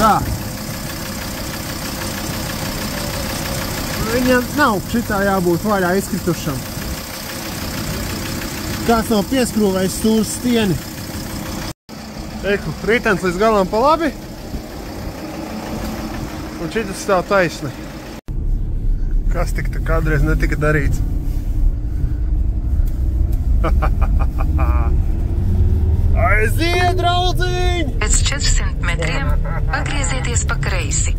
Tā. Viņam nav šitā jābūt vaļā izkritušam. Kāds nav pieskrūvējis stūras stieni. Eiku, rītens līdz galam pa labi. Un šitas stāv taisni. Kas tik tā kādreiz netika darīts? Aiziet, draudziņ! Pēc 400 metriem pagriezieties pa kreisi.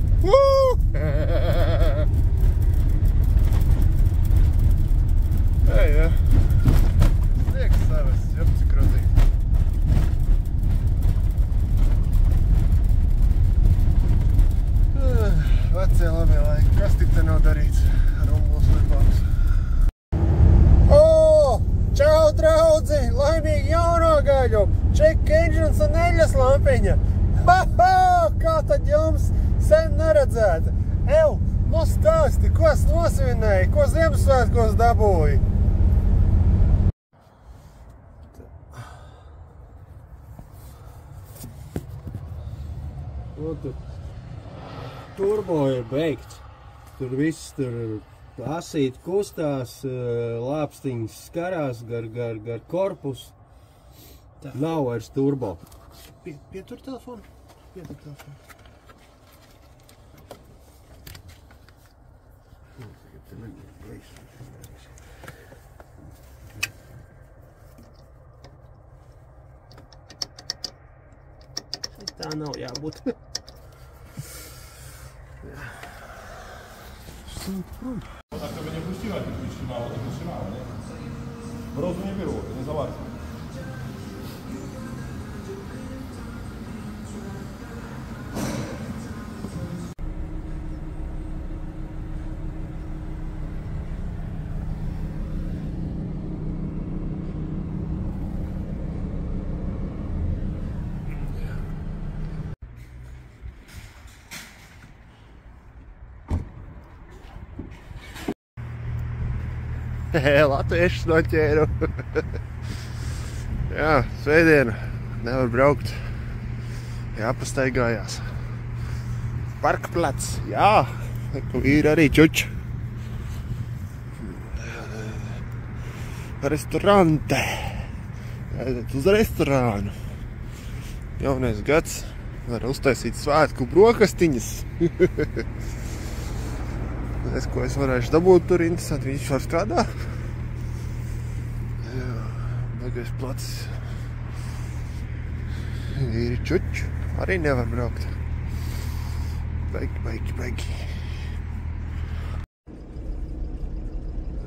Ej, ja. Prieks savas, jop, cik rozīgi. Vecie labie laiki, kas tik te nav darīts? Rumbuls liklāks. Čau, draudzi! Laimīgi jauno gaļu! Check engines un eļas lampiņa! Kā tad jums sen neredzēta? Ev, nu stāsti, ko es nosvinēju, ko Ziemassvētkos dabūju? Turbo ir beigts. Tur viss asīt kustās, lāpstiņas skarās gar korpusu. Nav vairs turbo. Pietur telefonu? Pietur telefonu. Tā nav jābūt. Так только не пустила, ты снимала, не снимала, нет? В розу не беру, не заварится. Latviešus noķēru. Jā, svētdiena. Nevar braukt. Jāpastaigājās. Parkplats. Jā, vīri arī čuči. Restorante. Jāiet uz restorānu. Jaunais gads. Var uztaisīt svētku brokastiņas. Es, ko es varēšu dabūt tur, interesanti, viņš var strādā. Jā, baigais plats. Vīri čuči, arī nevar braukt. Baigi.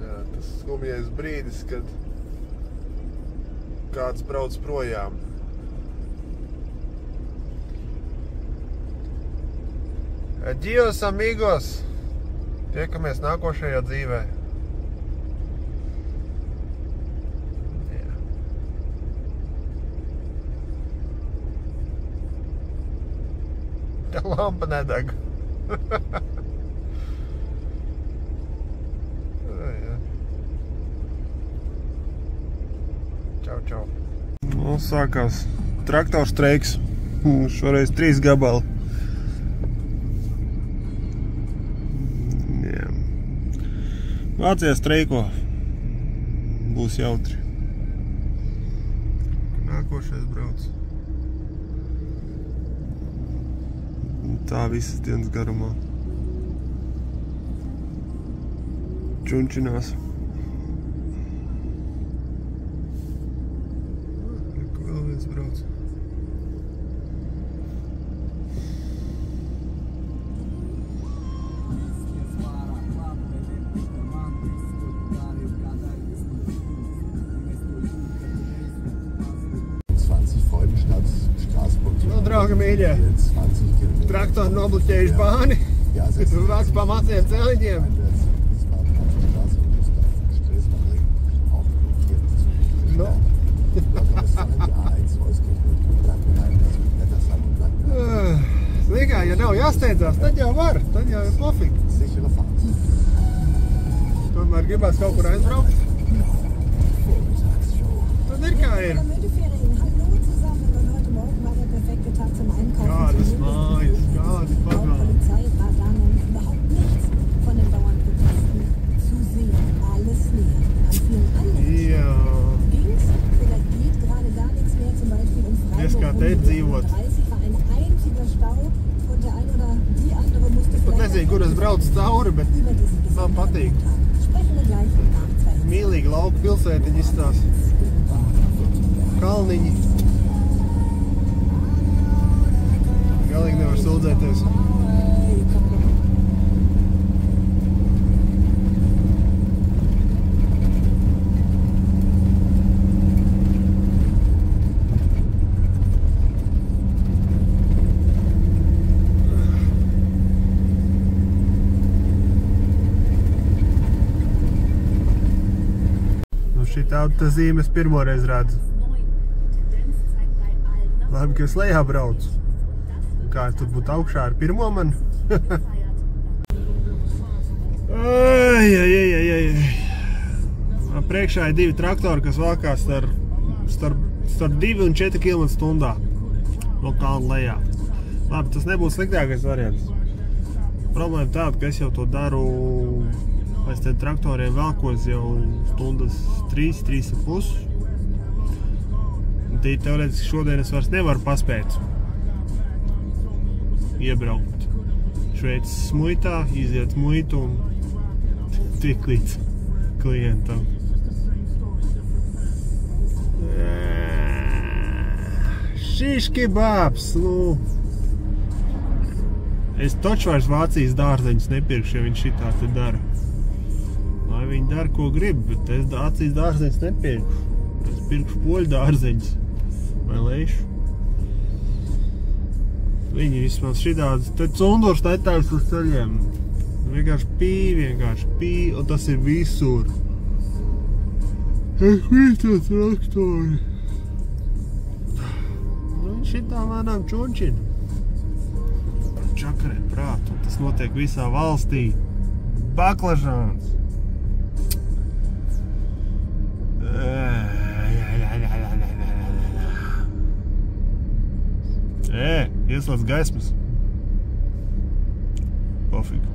Jā, tas skumjais brīdis, kad kāds brauc projām. Adios, amigos! Tiekamies nākošajā dzīvē. Jā. Tā lampa nedeg. Jā. Čau. Nu, sākās traktorstreiks. Šoreiz 3 gabali. Vācijā streiko. Būs jautri. Nākošais brauc. Tā visas dienas garumā. Čunčinās. Vēl viens brauc. Draugi mīļie, traktori nobloķējuši bāni, vāc pa maciem celiņiem. No. Slikā, ja nav jāsteidzās, tad jau var, tad jau ir pofīgi. Tomēr gribās kaut kur aizbraukt. Tad ir kā ir. Kādas mājas, nezinu, kur es braucu cauri, bet man patīk. Mīlīgi lauku pilsētiņi izstās. Kalniņi. Galīgi nevar sūdzēties. Šī tāda zīme es pirmoreiz redzu. Labi, ka es lejā braucu. Kā tur būtu augšā ar pirmo man? Priekšā ir 2 traktori, kas valkās starp 2 un 4 km/h no kalna lejā. Labi, tas nebūs sliktākais variants. Problēma tāda, ka es jau to daru aiz tiem traktoriem velkos jau stundas 3,5. Un tī teorētiski šodien es vairs nevaru paspēt iebraukt Šveices muitā, iziet muitu un tiek līdz klientam. Šiški bābs, nu. Es taču vairs Vācijas dārzeņus nepirkšu, ja viņš šitā te dara. Lai viņi dara, ko grib, bet es Vācijas dārzeņus nepirkšu. Es pirkšu poļu dārzeņus. Vai leišu. Viņi vismaz šitādas, te cundurs netājas uz ceļiem. Vienkārši pī, un tas ir visur. Es visu traktori. Viņi šitā lēnām čunčina. Čakarē prāt, un tas notiek visā valstī. Baklažāns. Ieslēdz gaismas. Pofīgi.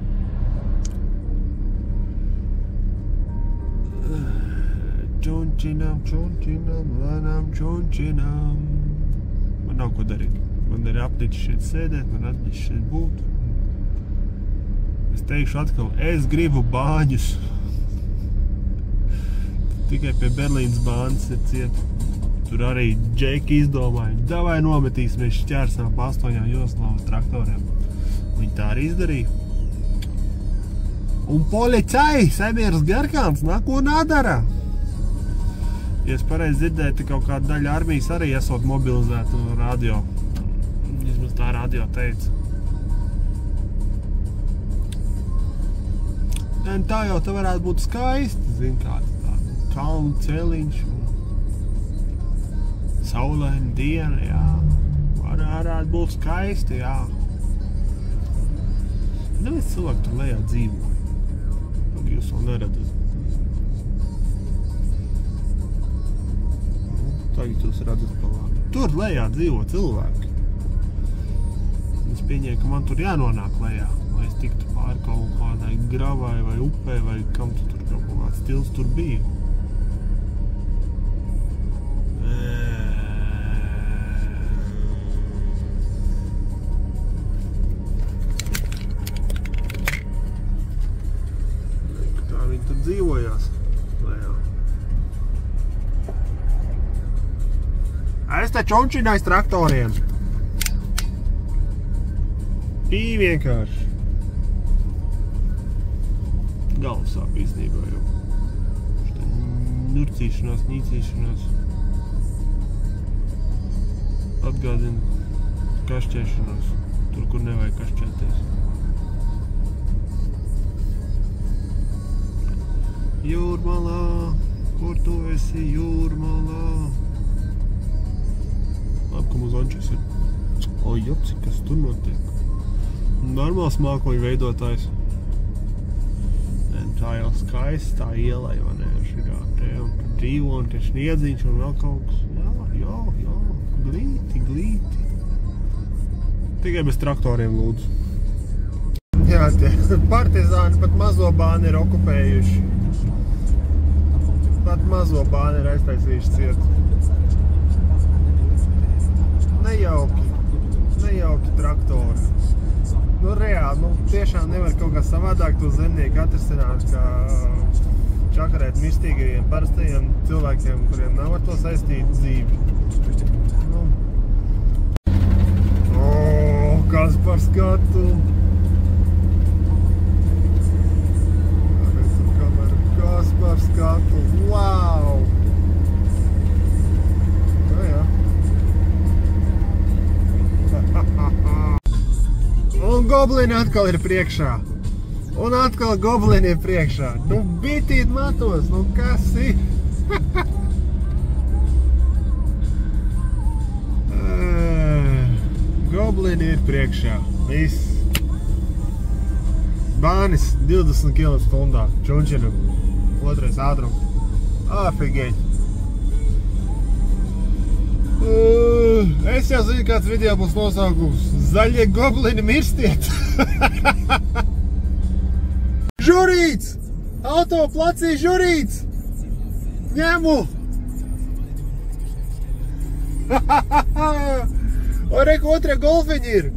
Čunčinām, lēnām čunčinām. Man nav ko darīt. Man ir apnicis šeit sēdēt, man apnicis šeit būt. Es teikšu atkal, es gribu bāņus. Tikai pie Berlīnas bāņas ir ciet. Tur arī džeki izdomāja, davai nometīsimies šķērsām pa 8 joslām traktoriem. Viņi tā arī izdarīja. Un policai, Semieras Gerkāns, nako nadara. Ja es pareizi dzirdēju, te kaut kāda daļa armijas arī esot mobilizēta radio. Vismaz tā radio teica. Un tā jau te varētu būt skaisti, zin kāds tā. Kalnu celiņš. Saulaina diena, jā. Varētu būt skaisti, jā. Neviens cilvēki tur lejā dzīvo. Jūs vēl neredzat. Tagad jūs redzat pa labi. Tur lejā dzīvo cilvēki. Es pieņēmu, ka man tur jānonāk lejā, lai es tiktu pāri kaut kādai gravai vai upē vai kam tu tur kaut kāds stils tur bija. Tur dzīvojās. Es te čončinājis traktoriem. Pī vienkārši. Galvas sāp īstenībā jau. Nurcīšanās, nīcīšanās. Atgādina kašķēšanos. Tur, kur nevajag kašķēties. Jūrmalā, kur tu esi jūrmalā? Labi, ka mums Ančes ir. O, jopsi, kas tur notiek? Normāls mākoņu veidotājs. Tā jau skaisti, tā ielai, vai ne? Šikā te un dzīvo, un te sniedziņš un vēl kaut kas. Jā, glīti. Tikai bez traktoriem, lūdzu. Jā, tie partizāni pat mazo bāni ir okupējuši. Pat mazo bāni ir aiztaisījuši ciet. Nejauki traktori. Nu, reāli, nu, tiešām nevar kaut kā savādāk to zemnieku atrisināt, kā čakarēt mistīgajiem, parastajiem cilvēkiem, kuriem nav ar to saistīta dzīve. Nu. Kas par skatu! Kas par skatu! Wow! Jā. Un goblini atkal ir priekšā. Un atkal goblini ir priekšā. Nu, bitīt matos, nu kas ir? Goblini ir priekšā. Viss. Bānis 20 km/h. Čunčinam. Otrais ātrums. Afigēķi. Es jau zinu, kāds video būs nosaukums. Zaļie goblini mirstiet. Žurīts! Autoplacī žurīts! Ņemu! O, reku, otrie golfiņi ir!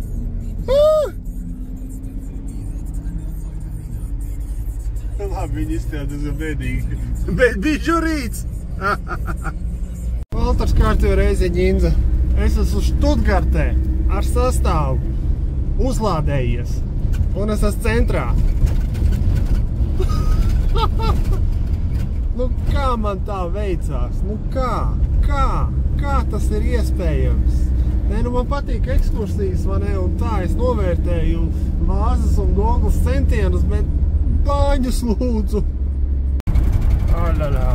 Labi, viņi izstājās bēdīgi. Bet bija žurīts! Valters kārtējo reizi ģinza. Es esmu Štutgartē ar sastāvu uzlādējies. Un es esmu centrā. Nu kā man tā veicās? Nu kā? Kā tas ir iespējams? Nē, nu man patīk ekskursijas, vai ne? Un tā es novērtēju vāzes un goglas centienus, bet bāņus lūdzu. Aļaļā.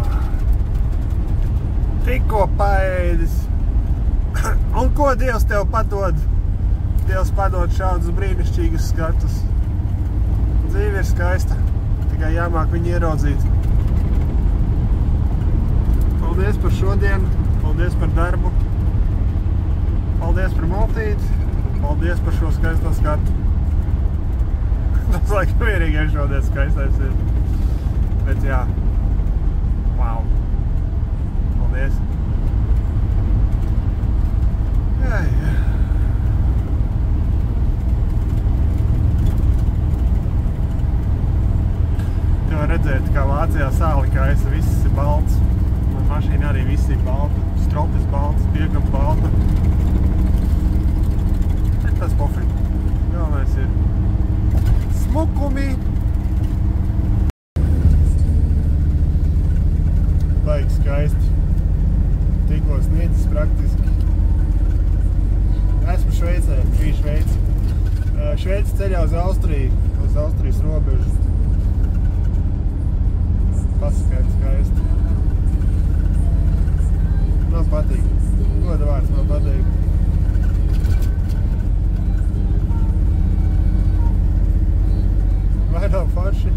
Tikko paēdis. Un ko Dievs tev padod? Dievs padod šādus brīnišķīgus skatus. Dzīve ir skaista, tikai jāmāk viņu ieraudzīt. Paldies par šodienu, paldies par darbu, paldies par maltīti, paldies par šo skaisto skatu. Tas laikam vienīgais šodien skaistais ir. Bet jā, wow. Paldies. Jā. Tu var redzēt, kā Vācijā sāli kaisa, viss ir balts. Man mašīna arī viss ir balta. Stropis balts, piekam balta. Bet tas pofīgi. Galvenais ir smukumi. Baigi skaisti. Tikko sniedzis praktiski. Esmu Šveicē, bija Šveici. Šveici ceļā uz Austriju, uz Austrijas robežu. Pasakaini skaisti. Man patīk. Goda vārds man patīk. Vai nav forši?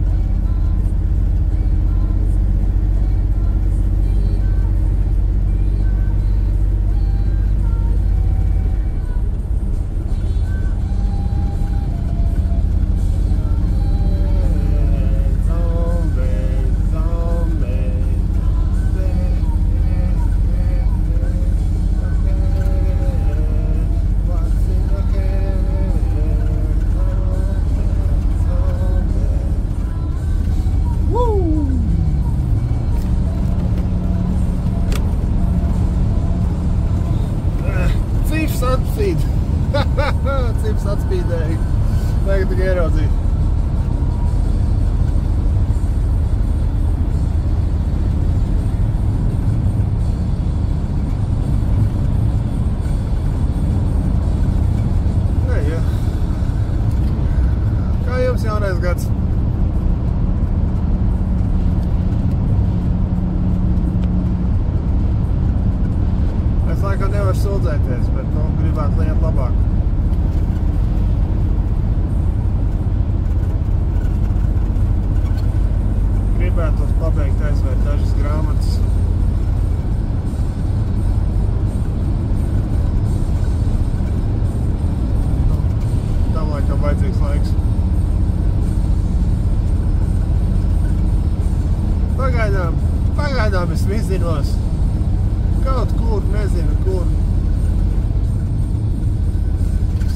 Cips atspīdēja. Tagad tikai ieraudzīt. Nē, jā. Kā jums jaunais gads? Es laikam nevaru sūdzēties, bet gribētu liet labāk. Gribētos pabeigt aizvērt dažas grāmatas. Tam laikam vajadzīgs laiks. Pagaidām es vizinos. Kaut kur, nezinu kur.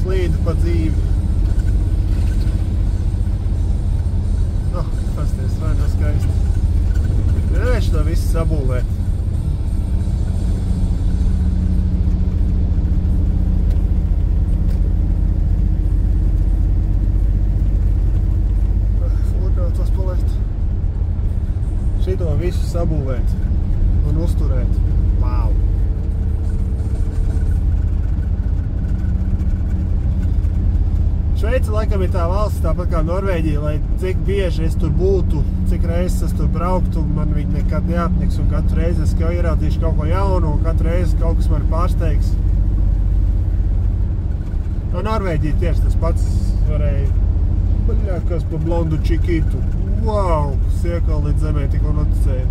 Slīdu pa dzīvi. Vai nav skaisti. Nevēši to visu sabūvēt. Fulgātos palaist. Šito visu sabūvēt un uzturēt. Wow! Šveica laikam ir tā valsts, tāpat kā Norvēģija, lai cik bieži es tur būtu, cik reizes es tur brauktu, man viņi nekad neapniks, un katru reizi es ierautīšu kaut ko jaunu, un katru reizi kaut kas mani pārsteigs. No Norvēģija tieši tas pats varēja, kas pa blondu čikitu. Wow! Siekal līdz zemē tikko noticēja.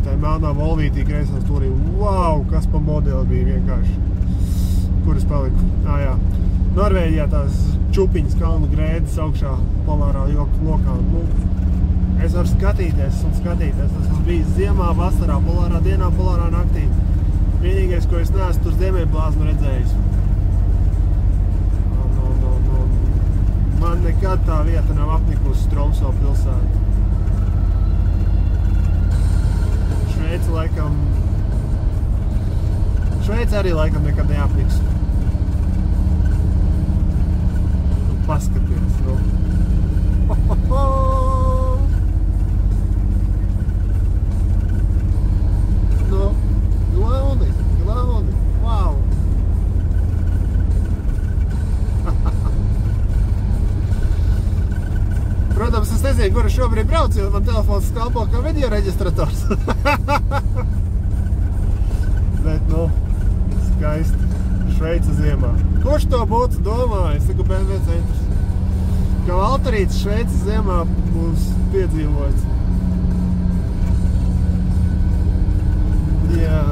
Tā melnā volvītī kreisā stūrī. Wow! Kas pa modeli bija vienkārši. Kur es paliku? Jā. Norvēģijā tās čupiņas kalnu grēdas augšā polārā lokā. Es varu skatīties un skatīties. Tas bija ziemā, vasarā, polārā dienā, polārā naktī. Vienīgais, ko es neesmu tur ziemeļblāzmu redzējis. Man nekad tā vieta nav apnikusi Tromso pilsētu. Šveica arī laikam nekad neapniks. Paskaties, nu. Nu, glauni, wow. Protams, es nezinu, kur es šobrīd braucu, jo man telefons kalpo kā video reģistrators. Bet, nu, skaisti. Šveica ziemā. Kurš to būtu domājis? Es saku, BMW centrs. Ka Valterīts Šveica ziemā būs piedzīvots. Jā.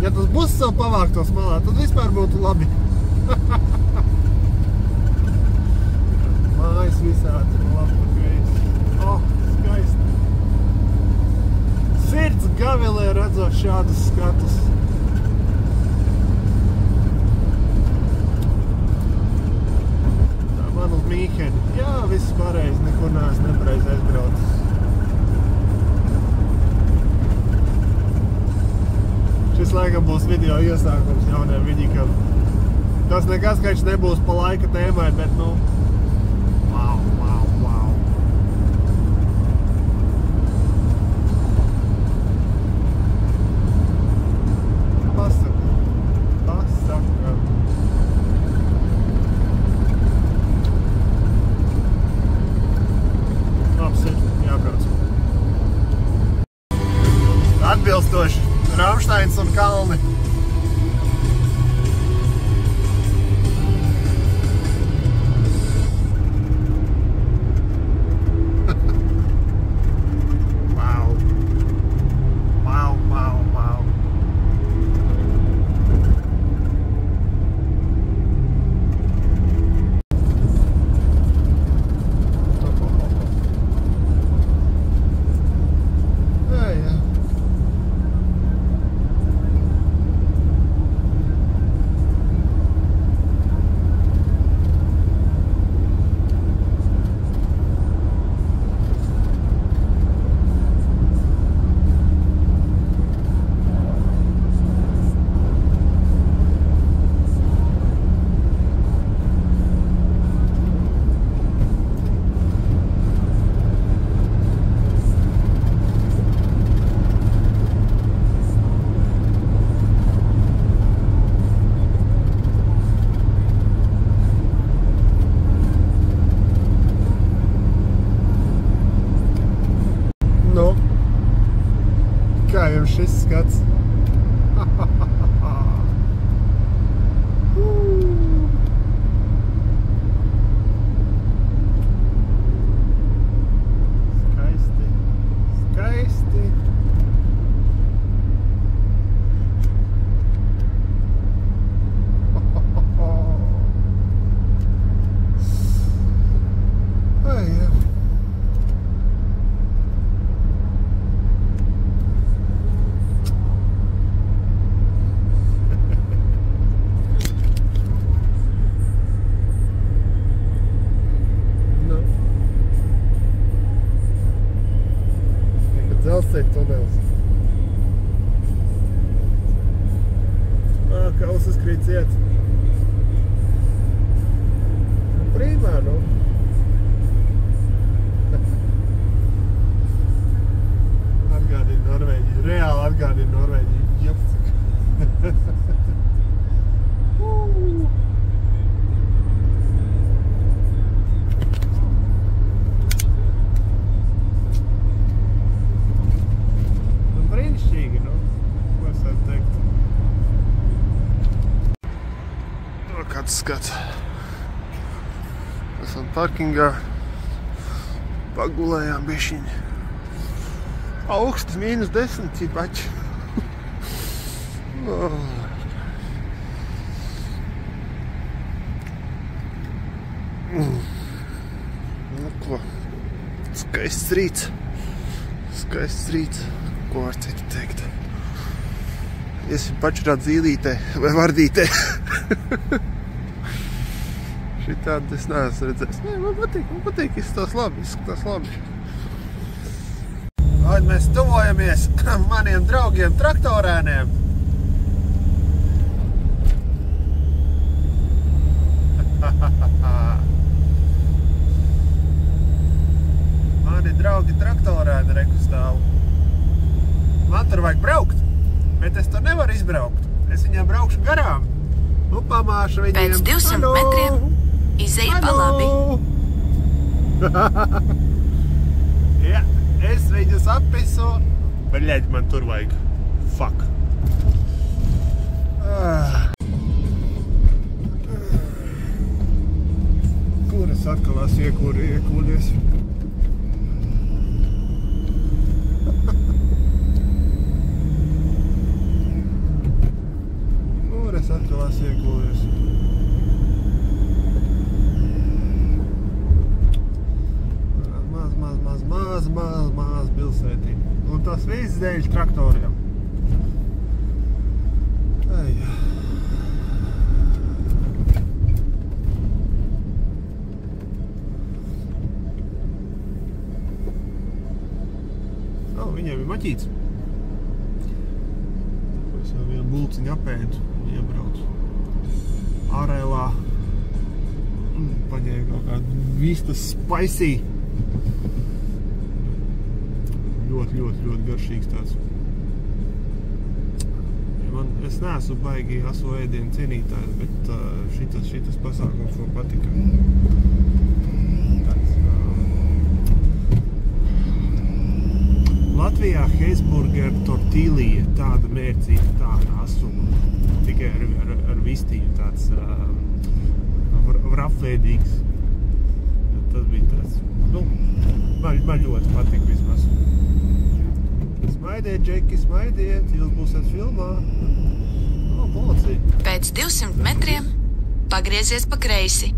Ja tas būs savu pavāktos malā, tad vispār būtu labi. Mājas visādi. Skaisti. Sirds gavilē redzot šādus skatus. Tā man uz Mīheni. Jā, viss pareizi, nekur neesmu nepareizi aizbraucis. Šis laikam būs video iesākums jauniem vidikam. Tas nekas, ka viņš nebūs pa laika tēmai, bet, nu, wow. Pasaka. Apsit, jābrauc. Atbilstoši Ramštains un kalni. kāds. Esam parkingā. Pagulējām bišķiņi. Augsts -10 cipači. Nu ko, skaists rīts. Skaists rīts. Ko var citu teikt? Iesim pačurāt zīlītē vai vardītē. Šitādi es neesmu redzējis. Nē, man patīk, izskatās labi. Lai mēs tuvojamies maniem draugiem traktorēniem. Mani draugi traktorēni reku stāv. Man tur vajag braukt, bet es tur nevaru izbraukt. Es viņiem braukšu garām. Nu, pamāšu viņiem. Pēc 200 metriem izej pa labi. Ja, es viņus appisu. Bļaļ, man tur vajag. Fuck. Kur es atkal esmu iekūļies? Atkal esmu iekūlies. Maz pilsētī. Un tas viss dēļ traktoriem. Ai. Viņiem ir maķīts. Es jau vienu bulciņu apēdu. Iebraucu ārēlā, paņēmu kaut kādu vistas spicy. Ļoti garšīgs tāds. Es neesmu baigi aso ēdienu cienītājs, bet šitas pasākums man patika. Latvijā Hesburger tortīlija, tāda mērcīta, tāda asuma. Tikai ar vistīju tāds vrapveidīgs. Tas bija tāds, man ļoti patika vismaz. Smaidiet, Džeki, smaidiet, jūs būsiet filmā. Policija. Pēc 200 metriem pagriezies pa kreisi.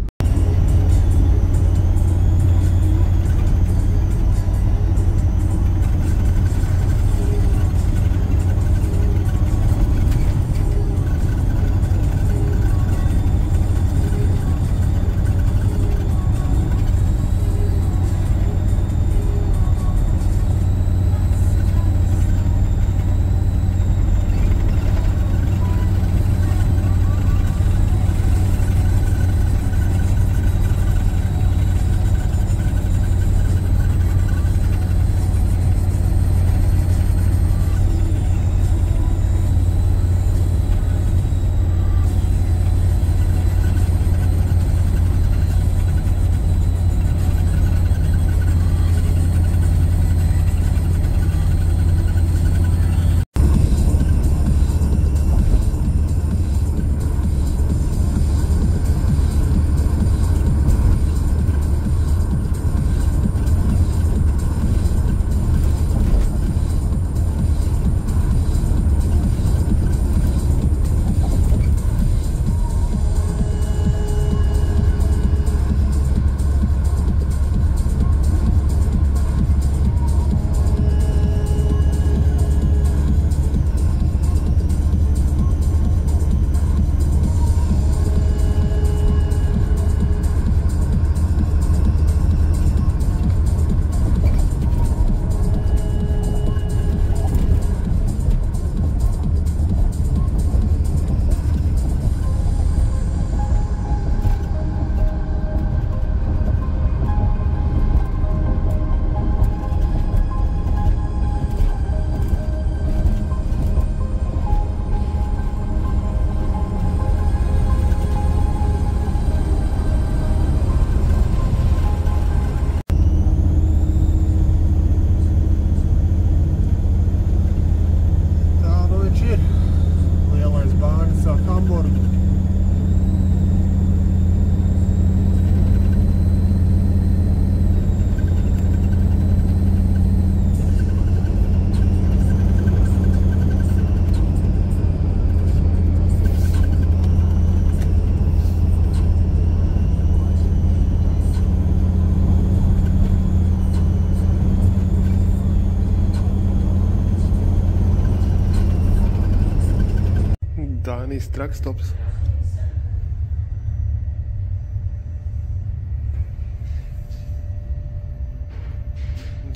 Spānijas trakstops.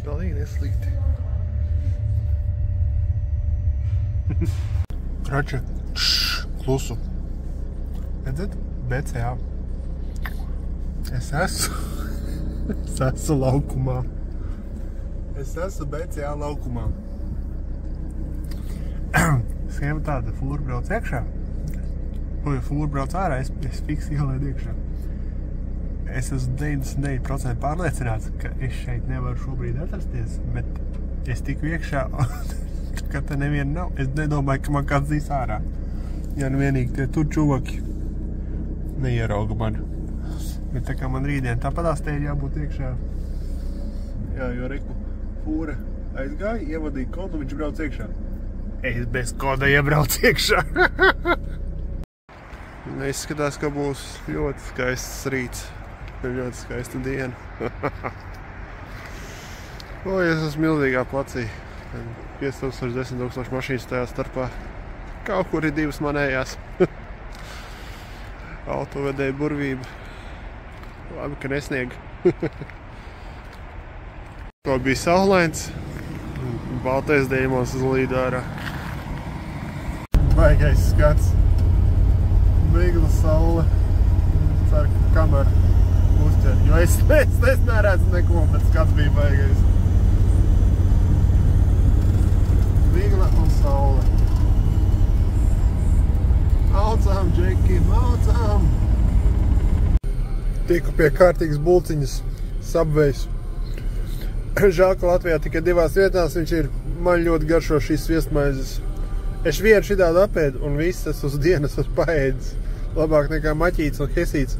Galīgi neslikti. Rača, klusu. Redzat? BCA. Es esmu laukumā. Es esmu BCA laukumā. Schēma tāda, fūra brauc iekšā. Ja fūra brauc ārā, es fiksi ielaidu iekšā. Es esmu 99% pārliecināts, ka es šeit nevaru šobrīd atrasties, bet es tiku iekšā, ka te neviena nav. Es nedomāju, ka man kāds dzīs ārā. Ja nu vienīgi tie tur čuvaki neierauga mani. Bet tā kā man rītdien tāpatās te ir jābūt iekšā. Jā, jo reku fūra aizgāja, ievadīja kodu, viņš brauc iekšā. Es bez koda iebrauc iekšā. Izskatās, ka būs ļoti skaists rīts. Ļoti skaista diena. Es esmu milzīgā placī. 5000, 10 000 mašīnas tajā starpā. Kaut kur ir divas manējās. Autovedēja burvība. Labi, ka nesnieg. To bija saulains. Baltais dēmons uz līdu ārā. Baigais skats. Migla saule. Ceru, ka kamera uzķer. Jo es neredzu neko, bet skats bija baigais. Migla un saule. Maucām, Džeki, maucām! Tiku pie kārtīgas bulciņas, Subways. Žēl, ka Latvijā tikai 2 vietās viņš ir. Man ļoti garšo šīs sviestmaizes. Es vienu šitādu apēdu un viss es uz dienas esmu paēdis. Labāk nekā maķīts un hesīts.